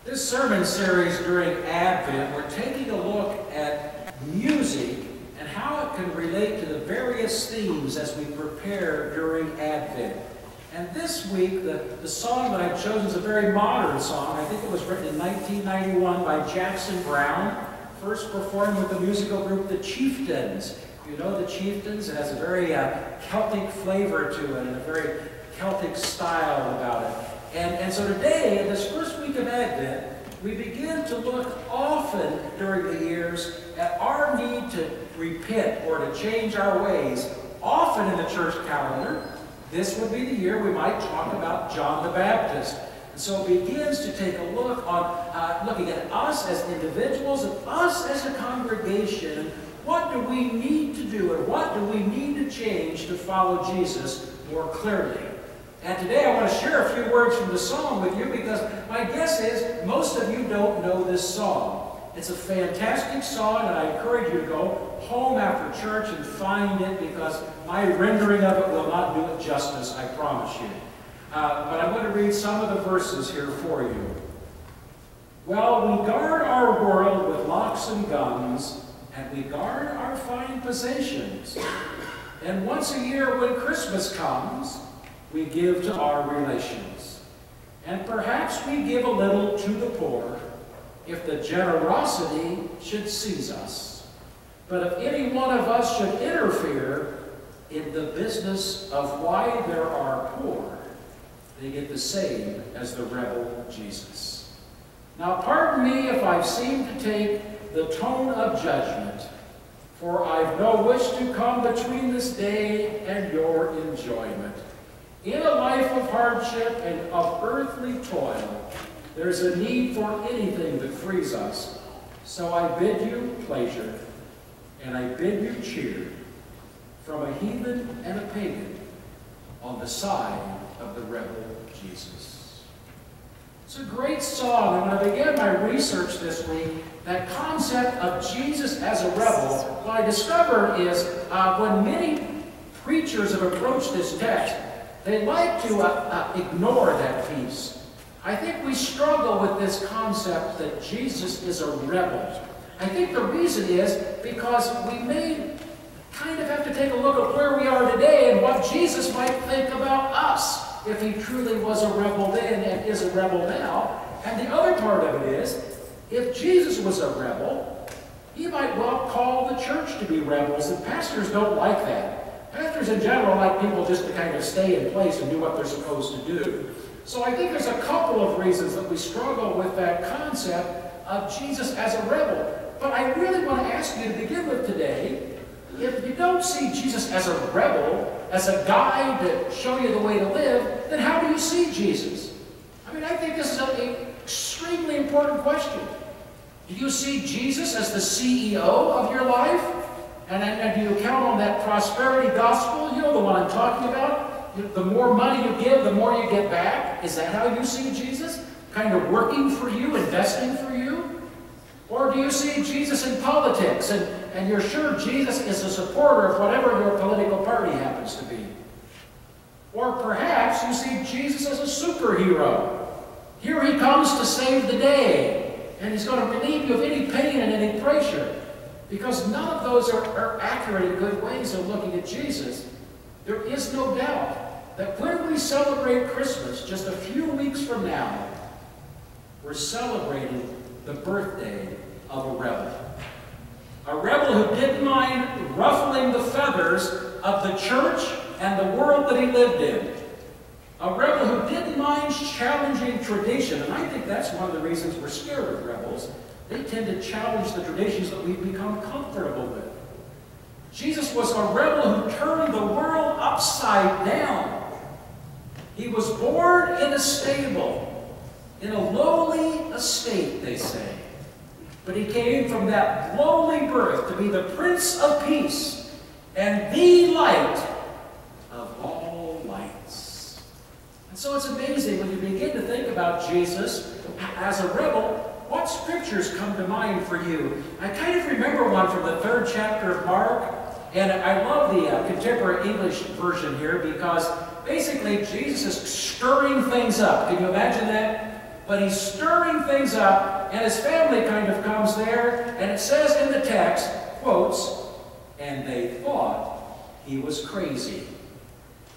This sermon series during Advent, we're taking a look at music and how it can relate to the various themes as we prepare during Advent. And this week, the song that I've chosen is a very modern song. I think it was written in 1991 by Jackson Browne, first performed with the musical group The Chieftains. You know The Chieftains? It has a very Celtic flavor to it and a very Celtic style about it. And so today, in this first week of Advent, we begin to look often during the years at our need to repent or to change our ways. Often in the church calendar, this would be the year we might talk about John the Baptist. And so it begins to take a look on looking at us as individuals and us as a congregation. And what do we need to do and what do we need to change to follow Jesus more clearly? And today I want to share a few words from the song with you because my guess is most of you don't know this song. It's a fantastic song and I encourage you to go home after church and find it because my rendering of it will not do it justice, I promise you. But I'm going to read some of the verses here for you. Well, we guard our world with locks and guns, and we guard our fine possessions. And once a year when Christmas comes, we give to our relations. And perhaps we give a little to the poor if the generosity should seize us. But if any one of us should interfere in the business of why there are poor, they get the same as the rebel Jesus. Now pardon me if I've seemed to take the tone of judgment, for I've no wish to come between this day and your enjoyment. In a life of hardship and of earthly toil, there's a need for anything that frees us. So I bid you pleasure, and I bid you cheer, from a heathen and a pagan, on the side of the rebel Jesus. It's a great song, and when I began my research this week, that concept of Jesus as a rebel, what I discovered is when many preachers have approached this text, they like to ignore that piece. I think we struggle with this concept that Jesus is a rebel. I think the reason is because we may kind of have to take a look at where we are today and what Jesus might think about us if he truly was a rebel then and is a rebel now. And the other part of it is, if Jesus was a rebel, he might well call the church to be rebels, and pastors don't like that. Pastors in general like people just to kind of stay in place and do what they're supposed to do. So I think there's a couple of reasons that we struggle with that concept of Jesus as a rebel. But I really want to ask you to begin with today, if you don't see Jesus as a rebel, as a guide to show you the way to live, then how do you see Jesus? I mean, I think this is an extremely important question. Do you see Jesus as the CEO of your life? And do you count on that prosperity gospel? You know the one I'm talking about? The more money you give, the more you get back. Is that how you see Jesus? Kind of working for you, investing for you? Or do you see Jesus in politics and you're sure Jesus is a supporter of whatever your political party happens to be? Or perhaps you see Jesus as a superhero. Here he comes to save the day, and he's going to relieve you of any pain and any pressure. Because none of those are accurate and good ways of looking at Jesus. There is no doubt that when we celebrate Christmas, just a few weeks from now, we're celebrating the birthday of a rebel. A rebel who didn't mind ruffling the feathers of the church and the world that he lived in. A rebel who didn't mind challenging tradition. And I think that's one of the reasons we're scared of rebels. They tend to challenge the traditions that we've become comfortable with. Jesus was a rebel who turned the world upside down. He was born in a stable, in a lowly estate, they say. But he came from that lowly birth to be the Prince of Peace and the light of all lights. And so it's amazing when you begin to think about Jesus as a rebel. What scriptures come to mind for you? I kind of remember one from the 3rd chapter of Mark, and I love the contemporary English version here because basically Jesus is stirring things up. Can you imagine that? but he's stirring things up, and his family kind of comes there, and it says in the text, quotes, "And they thought he was crazy."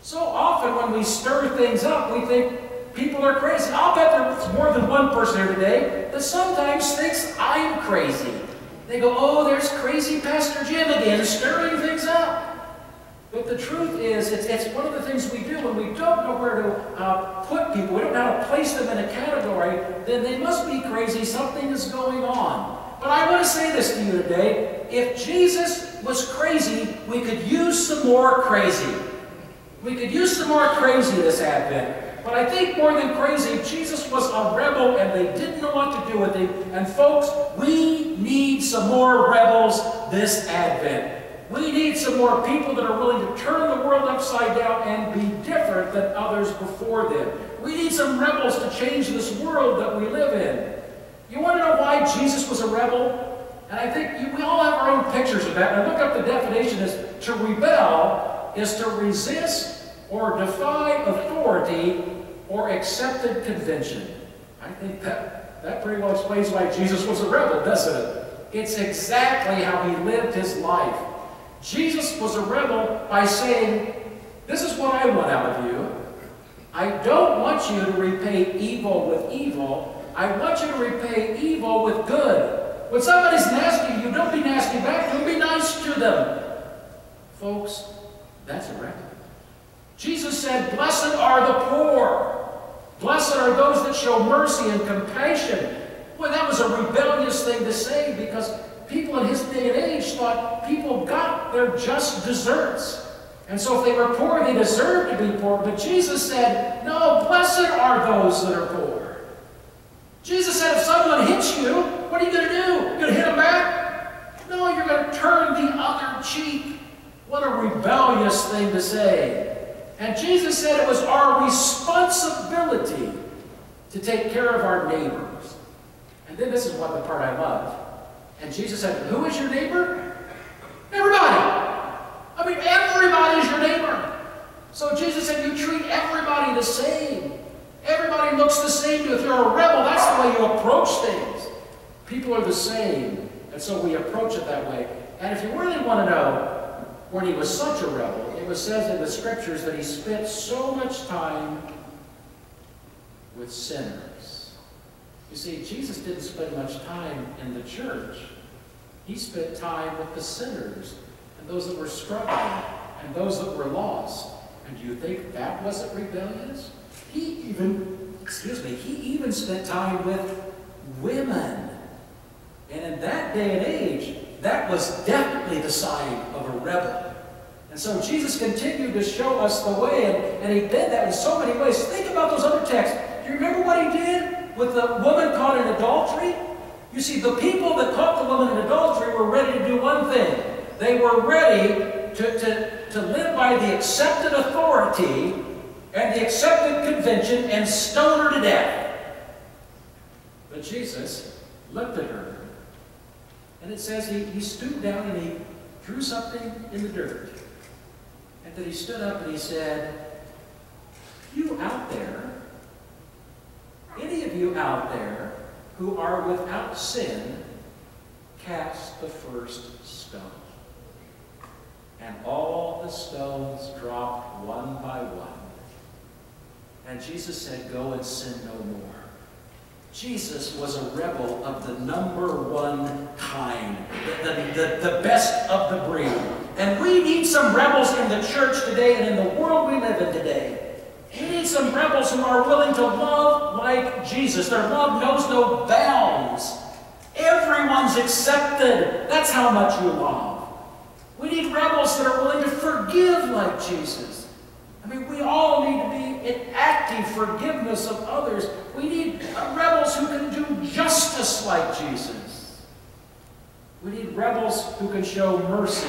So often when we stir things up, we think people are crazy. I'll bet there's more than one person here today that sometimes thinks I'm crazy. They go, "Oh, there's crazy Pastor Jim again, stirring things up." But the truth is, it's one of the things we do when we don't know where to put people, we don't know how to place them in a category, then they must be crazy, something is going on. But I want to say this to you today, if Jesus was crazy, we could use some more crazy. We could use some more crazy this Advent. But I think more than crazy, Jesus was a rebel and they didn't know what to do with him. And folks, we need some more rebels this Advent. We need some more people that are willing to turn the world upside down and be different than others before them. We need some rebels to change this world that we live in. You want to know why Jesus was a rebel? And I think we all have our own pictures of that. And I look up the definition as to rebel is to resist or defy authority or accepted convention. I think that pretty well explains why Jesus was a rebel, doesn't it? It's exactly how he lived his life. Jesus was a rebel by saying, "This is what I want out of you. I don't want you to repay evil with evil. I want you to repay evil with good. When somebody's nasty to you, don't be nasty back to them. Be nice to them." Folks, that's a rebel. Jesus said, "Blessed are the poor. Blessed are those that show mercy and compassion." Boy, that was a rebellious thing to say because people in his day and age thought people got their just deserts. And so if they were poor, they deserved to be poor. But Jesus said, no, blessed are those that are poor. Jesus said, if someone hits you, what are you going to do? You're going to hit them back? No, you're going to turn the other cheek. What a rebellious thing to say. And Jesus said it was our responsibility to take care of our neighbors. And then this is what the part I love. And Jesus said, who is your neighbor? Everybody. I mean, everybody is your neighbor. So Jesus said, you treat everybody the same. Everybody looks the same to you. If you're a rebel, that's the way you approach things. People are the same. And so we approach it that way. And if you really want to know when he was such a rebel, it was said in the scriptures that he spent so much time with sinners. You see, Jesus didn't spend much time in the church. He spent time with the sinners and those that were struggling and those that were lost. And do you think that wasn't rebellious? He even spent time with women. And in that day and age, that was definitely the sign of a rebel. And so Jesus continued to show us the way, and he did that in so many ways. Think about those other texts. Do you remember what he did with the woman caught in adultery? You see, the people that caught the woman in adultery were ready to do one thing. They were ready to live by the accepted authority and the accepted convention and stone her to death. But Jesus looked at her, and it says he stooped down and he drew something in the dirt. And then he stood up and he said, you out there, any of you out there who are without sin, cast the first stone. And all the stones dropped one by one. And Jesus said, go and sin no more. Jesus was a rebel of the #1 kind, the best of the breed. And we need some rebels in the church today and in the world we live in today. We need some rebels who are willing to love like Jesus. Their love knows no bounds. Everyone's accepted. That's how much you love. We need rebels that are willing to forgive like Jesus. I mean, we all need to be in active forgiveness of others. We need rebels who can do justice like Jesus. We need rebels who can show mercy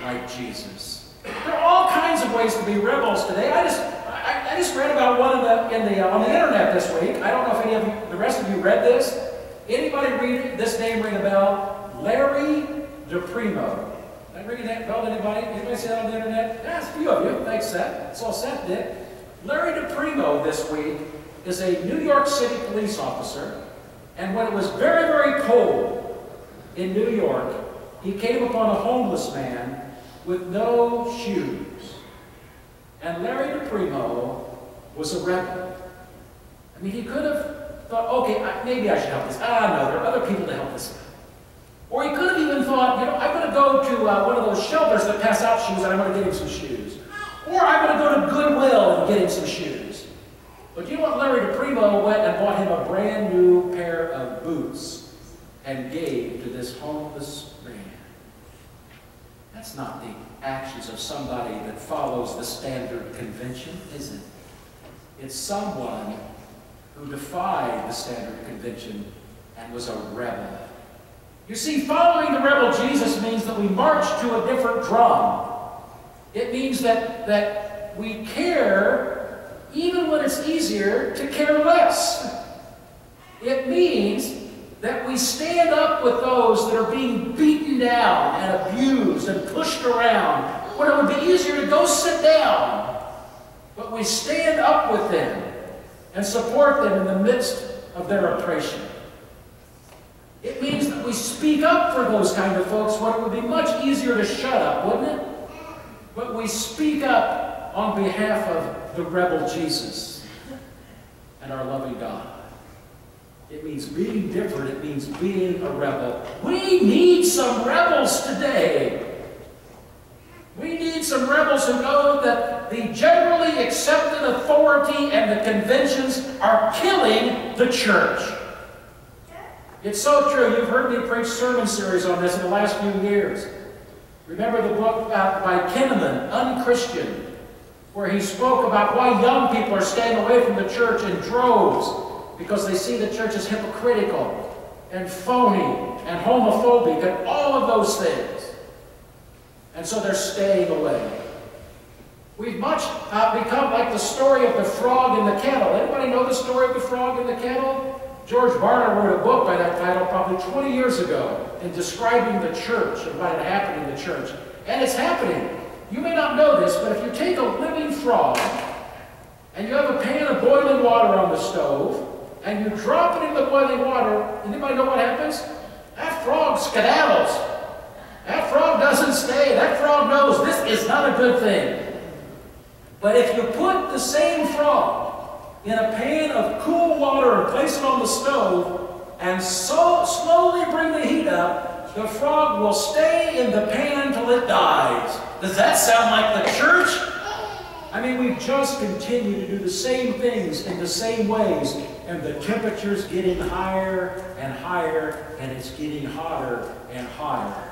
like Jesus. There are all kinds of ways to be rebels today. I just read about one on the internet this week. I don't know if any of you, the rest of you read this. Anybody read this name ring a bell? Larry DePrimo. Did I ring that bell to anybody? Anybody see that on the internet? Yeah, it's a few of you. Thanks, Seth. That's all Seth did. Larry DePrimo this week is a New York City police officer, and when it was very, very cold in New York, he came upon a homeless man with no shoes. And Larry DePrimo was a rebel. I mean, he could have thought, okay, maybe I should help this. No, there are other people to help this guy. Or he could have even thought, you know, I'm going to go to one of those shelters that pass out shoes and I'm going to get him some shoes. Or I'm going to go to Goodwill and get him some shoes. But you know what? Larry DePrimo went and bought him a brand new pair of boots and gave to this homeless man. That's not the actions of somebody that follows the standard convention, is it? It's someone who defied the standard convention and was a rebel. You see, following the rebel Jesus means that we march to a different drum. It means that we care even when it's easier to care less. It means that we stand up with those that are being beaten down and abused and pushed around when it would be easier to go sit down. But we stand up with them and support them in the midst of their oppression. It means that we speak up for those kind of folks when it would be much easier to shut up, wouldn't it? But we speak up on behalf of the rebel Jesus and our loving God. It means being different. It means being a rebel. We need some rebels today. We need some rebels who know that the generally accepted authority and the conventions are killing the church. It's so true. You've heard me preach sermon series on this in the last few years. Remember the book by Kinnaman, Unchristian, where he spoke about why young people are staying away from the church in droves because they see the church as hypocritical and phony and homophobic and all of those things. And so they're staying away. We've much become like the story of the frog in the kettle. Anybody know the story of the frog in the kettle? George Barna wrote a book by that title probably 20 years ago in describing the church and what had happened in the church. And it's happening. You may not know this, but if you take a living frog and you have a pan of boiling water on the stove and you drop it in the boiling water, anybody know what happens? That frog skedaddles. That frog doesn't stay. That frog knows this is not a good thing. But if you put the same frog in a pan of cool water and place it on the stove and so slowly bring the heat up, the frog will stay in the pan till it dies. Does that sound like the church? I mean, we just continue to do the same things in the same ways, and the temperature's getting higher and higher, and it's getting hotter and hotter.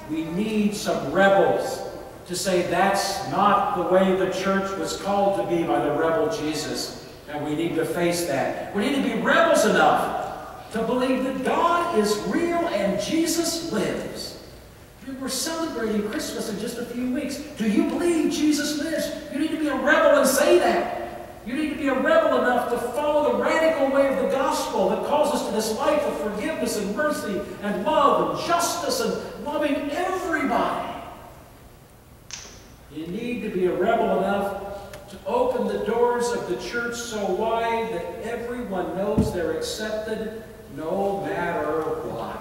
We need some rebels to say that's not the way the church was called to be by the rebel Jesus, and we need to face that. We need to be rebels enough to believe that God is real and Jesus lives. We're celebrating Christmas in just a few weeks. Do you believe Jesus lives? You need to be a rebel and say that. You need to be a rebel enough to follow the radical way of the gospel that calls us to this life of forgiveness and mercy and love and justice and loving everybody. You need to be a rebel enough to open the doors of the church so wide that everyone knows they're accepted no matter what.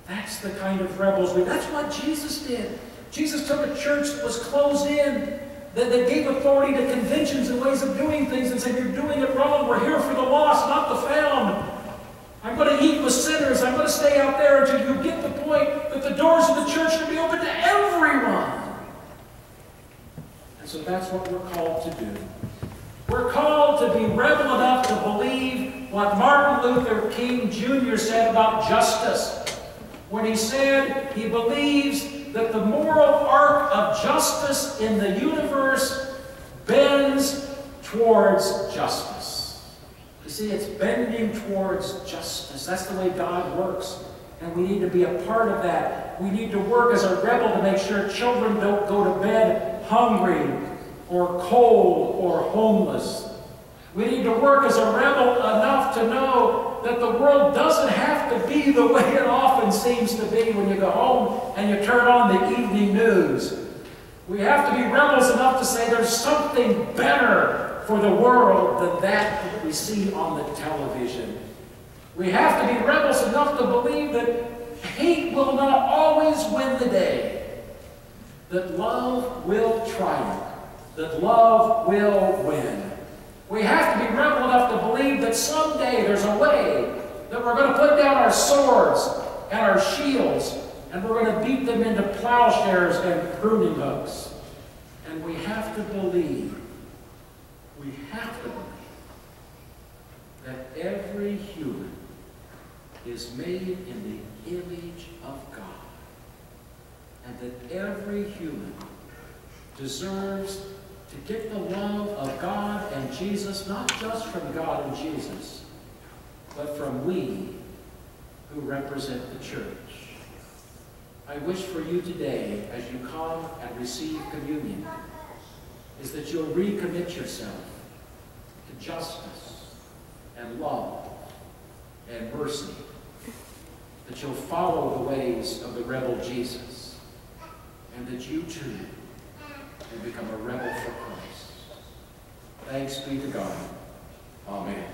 That's the kind of rebels that's what Jesus did. Jesus took a church that was closed in, that gave authority to conventions and ways of doing things and said, you're doing it wrong. We're here for the lost, not the found. I'm going to eat with sinners. I'm going to stay out there until you get the point that the doors of the church should be open to everyone. And so that's what we're called to do. We're called to be rebel enough to believe what Martin Luther King Jr. said about justice. When he said he believes that the moral arc of justice in the universe bends towards justice. You see, it's bending towards justice. That's the way God works. And we need to be a part of that. We need to work as a rebel to make sure children don't go to bed hungry or cold or homeless. We need to work as a rebel enough to know that the world doesn't have to be the way it often seems to be when you go home and you turn on the evening news. We have to be rebels enough to say there's something better for the world than that we see on the television. We have to be rebels enough to believe that hate will not always win the day, that love will triumph, that love will win. We have to be rebel enough to believe that someday there's a way that we're going to put down our swords and our shields, and we're going to beat them into plowshares and pruning hooks. And we have to believe that every human is made in the image of God, and that every human deserves to get the love of God and Jesus, not just from God and Jesus, but from we who represent the church. I wish for you today, as you come and receive communion, is that you'll recommit yourself to justice and love and mercy, that you'll follow the ways of the rebel Jesus, and that you too will become a rebel for Christ. Thanks be to God. Amen.